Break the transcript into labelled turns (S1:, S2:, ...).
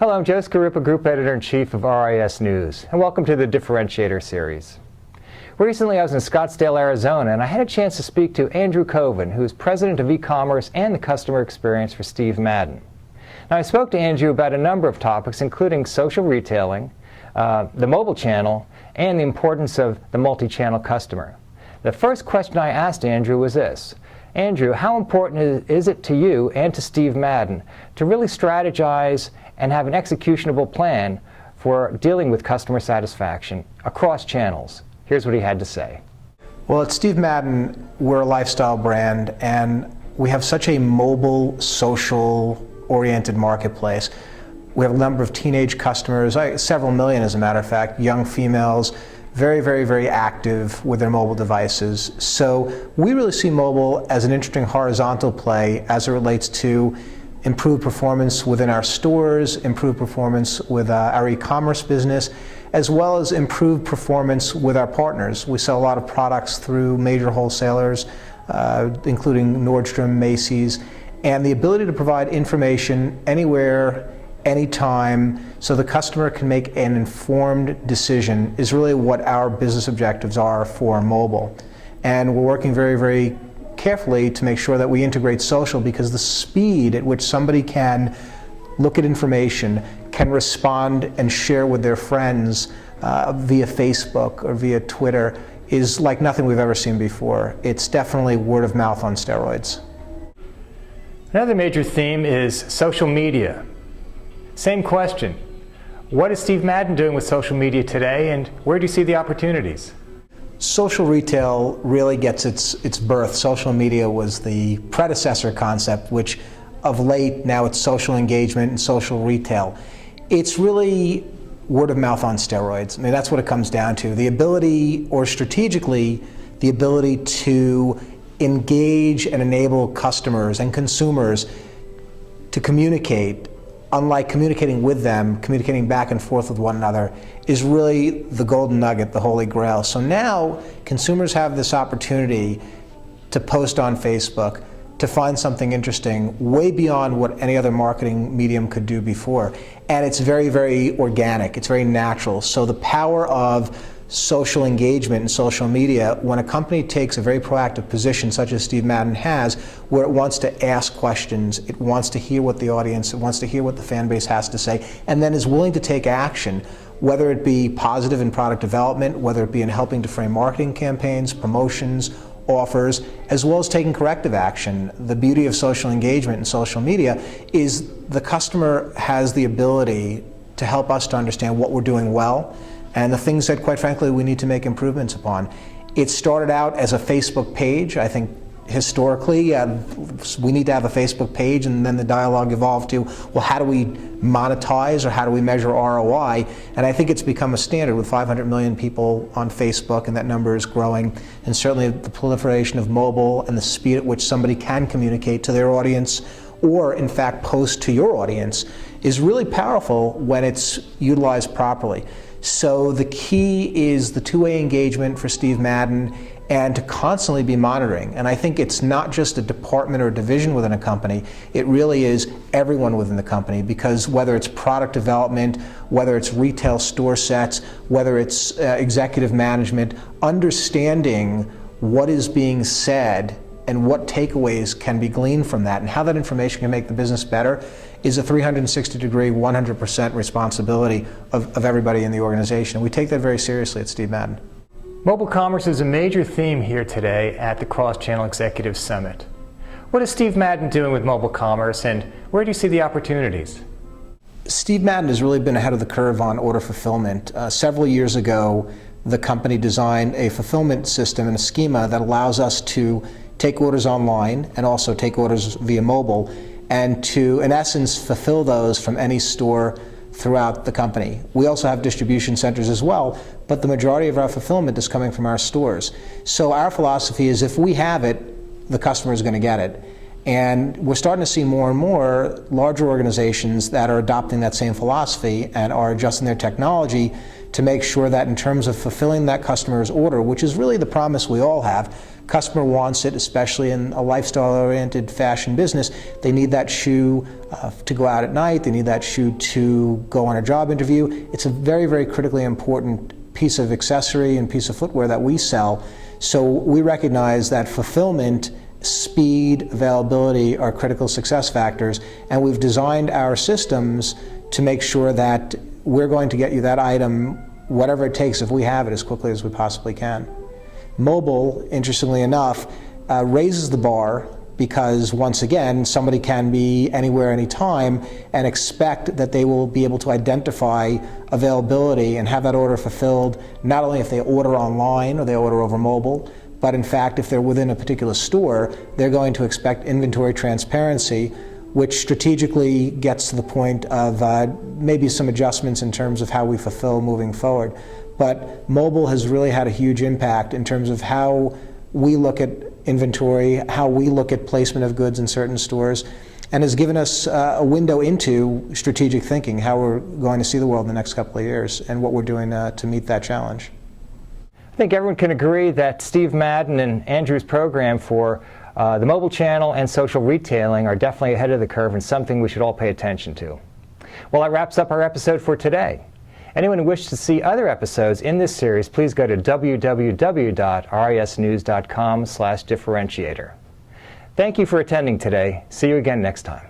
S1: Hello, I'm Joe Scarupa, Group Editor-in-Chief of RIS News, and welcome to the Differentiator Series. Recently, I was in Scottsdale, Arizona, and I had a chance to speak to Andrew Koven, who is President of E-commerce and the Customer Experience for Steve Madden. Now, I spoke to Andrew about a number of topics, including social retailing, the mobile channel, and the importance of the multi-channel customer. The first question I asked Andrew was this: Andrew, how important is it to you and to Steve Madden to really strategize and have an executionable plan for dealing with customer satisfaction across channels? Here's what he had to say.
S2: Well, at Steve Madden, we're a lifestyle brand, and we have such a mobile, social-oriented marketplace. We have a number of teenage customers, several million as a matter of fact, young females, very active with their mobile devices. So we really see mobile as an interesting horizontal play as it relates to improved performance within our stores, improved performance with our e-commerce business, as well as improved performance with our partners. We sell a lot of products through major wholesalers, including Nordstrom, Macy's, and the ability to provide information anywhere, anytime, so the customer can make an informed decision is really what our business objectives are for mobile. And we're working very carefully to make sure that we integrate social, because the speed at which somebody can look at information, can respond and share with their friends via Facebook or via Twitter is like nothing we've ever seen before. It's definitely word of mouth on steroids.
S1: Another major theme is social media. Same question. What is Steve Madden doing with social media today, and where do you see the opportunities?
S2: Social retail really gets its birth. Social media was the predecessor concept, which of late now it's social engagement and social retail. It's really word of mouth on steroids. I mean, that's what it comes down to. The ability, or strategically, the ability to engage and enable customers and consumers to communicate, unlike communicating with them, communicating back and forth with one another, is really the golden nugget, the holy grail. So now consumers have this opportunity to post on Facebook, to find something interesting way beyond what any other marketing medium could do before. And it's very organic, it's very natural. So the power of social engagement and social media, when a company takes a very proactive position such as Steve Madden has, where it wants to ask questions, it wants to hear what the audience, it wants to hear what the fan base has to say, and then is willing to take action, whether it be positive in product development, whether it be in helping to frame marketing campaigns, promotions, offers, as well as taking corrective action. The beauty of social engagement and social media is the customer has the ability to help us to understand what we're doing well and the things that, quite frankly, we need to make improvements upon. It started out as a Facebook page. I think historically we need to have a Facebook page, and then the dialogue evolved to, well, how do we monetize, or how do we measure ROI? And I think it's become a standard with 500 million people on Facebook, and that number is growing. And certainly the proliferation of mobile and the speed at which somebody can communicate to their audience, or in fact post to your audience, is really powerful when it's utilized properly. So the key is the two-way engagement for Steve Madden, and to constantly be monitoring. And I think it's not just a department or division within a company, it really is everyone within the company, because whether it's product development, whether it's retail store sets, whether it's executive management, understanding what is being said and what takeaways can be gleaned from that and how that information can make the business better is a 360-degree, 100% responsibility of everybody in the organization. And we take that very seriously at Steve Madden.
S1: Mobile commerce is a major theme here today at the Cross-Channel Executive Summit. What is Steve Madden doing with mobile commerce, and where do you see the opportunities?
S2: Steve Madden has really been ahead of the curve on order fulfillment. Several years ago, the company designed a fulfillment system and a schema that allows us to take orders online and also take orders via mobile, and to, in essence, fulfill those from any store throughout the company. We also have distribution centers as well, but the majority of our fulfillment is coming from our stores. So our philosophy is, if we have it, the customer is going to get it. And we're starting to see more and more larger organizations that are adopting that same philosophy and are adjusting their technology to make sure that in terms of fulfilling that customer's order, which is really the promise we all have, customer wants it, especially in a lifestyle-oriented fashion business. They need that shoe to go out at night. They need that shoe to go on a job interview. It's a very, very critically important piece of accessory and piece of footwear that we sell. So we recognize that fulfillment, speed, availability are critical success factors, and we've designed our systems to make sure that we're going to get you that item, whatever it takes, if we have it, as quickly as we possibly can. Mobile, interestingly enough, raises the bar because, once again, somebody can be anywhere, anytime, and expect that they will be able to identify availability and have that order fulfilled, not only if they order online or they order over mobile, but in fact, if they're within a particular store, they're going to expect inventory transparency, which strategically gets to the point of maybe some adjustments in terms of how we fulfill moving forward. But mobile has really had a huge impact in terms of how we look at inventory, how we look at placement of goods in certain stores, and has given us a window into strategic thinking, how we're going to see the world in the next couple of years and what we're doing to meet that challenge.
S1: I think everyone can agree that Steve Madden and Andrew's program for the mobile channel and social retailing are definitely ahead of the curve and something we should all pay attention to. Well, that wraps up our episode for today. Anyone who wishes to see other episodes in this series, please go to www.risnews.com/differentiator. Thank you for attending today. See you again next time.